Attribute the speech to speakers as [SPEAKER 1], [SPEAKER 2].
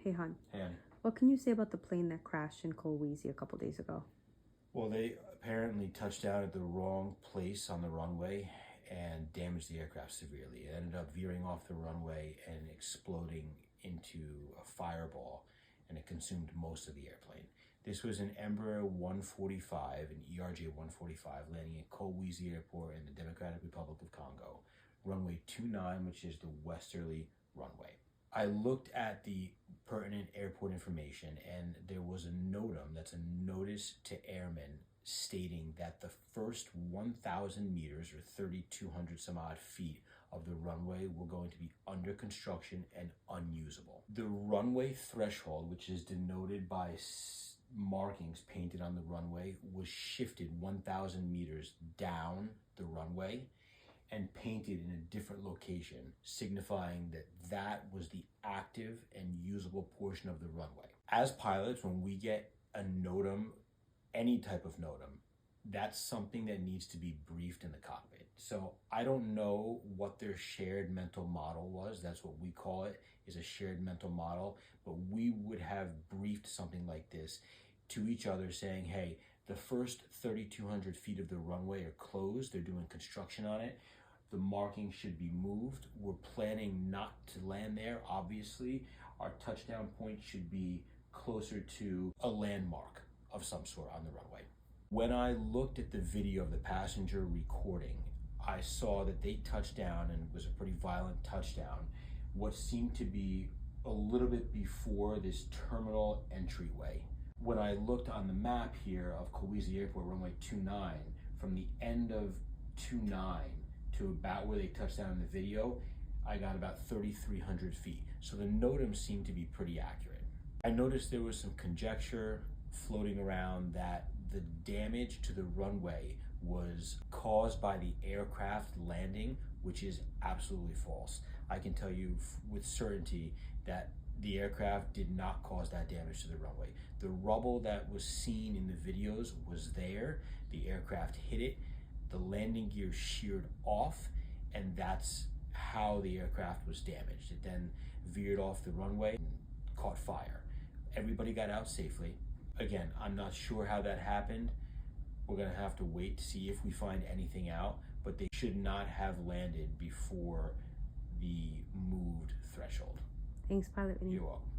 [SPEAKER 1] Hey, hon.
[SPEAKER 2] Hey, honey.
[SPEAKER 1] What can you say about the plane that crashed in Kolwezi a couple days ago?
[SPEAKER 2] Well, they apparently touched down at the wrong place on the runway and damaged the aircraft severely. It ended up veering off the runway and exploding into a fireball, and it consumed most of the airplane. This was an Embraer 145, an ERJ-145, landing at Kolwezi Airport in the Democratic Republic of Congo, runway 29, which is the westerly runway. I looked at the pertinent airport information, and there was a NOTAM, that's a notice to airmen, stating that the first 1,000 meters or 3,200 some odd feet of the runway were going to be under construction and unusable. The runway threshold, which is denoted by markings painted on the runway, was shifted 1,000 meters down the runway and painted in a different location, signifying that that was the active and usable portion of the runway. As pilots, when we get a NOTAM, any type of NOTAM, that's something that needs to be briefed in the cockpit. So I don't know what their shared mental model was. That's what we call it, is a shared mental model. But we would have briefed something like this to each other, saying, hey, the first 3,200 feet of the runway are closed. They're doing construction on it. The marking should be moved. We're planning not to land there, obviously. Our touchdown point should be closer to a landmark of some sort on the runway. When I looked at the video of the passenger recording, I saw that they touched down, and it was a pretty violent touchdown, what seemed to be a little bit before this terminal entryway. When I looked on the map here of Kolwezi Airport, runway 29, from the end of 29 to about where they touched down in the video, I got about 3,300 feet. So the NOTAM seemed to be pretty accurate. I noticed there was some conjecture floating around that the damage to the runway was caused by the aircraft landing, which is absolutely false. I can tell you with certainty that the aircraft did not cause that damage to the runway. The rubble that was seen in the videos was there. The aircraft hit it. The landing gear sheared off, and that's how the aircraft was damaged. It then veered off the runway and caught fire. Everybody got out safely. Again, I'm not sure how that happened. We're gonna have to wait to see if we find anything out, but they should not have landed before the moved threshold.
[SPEAKER 1] Thanks, Pilot Vinny.
[SPEAKER 2] You're welcome.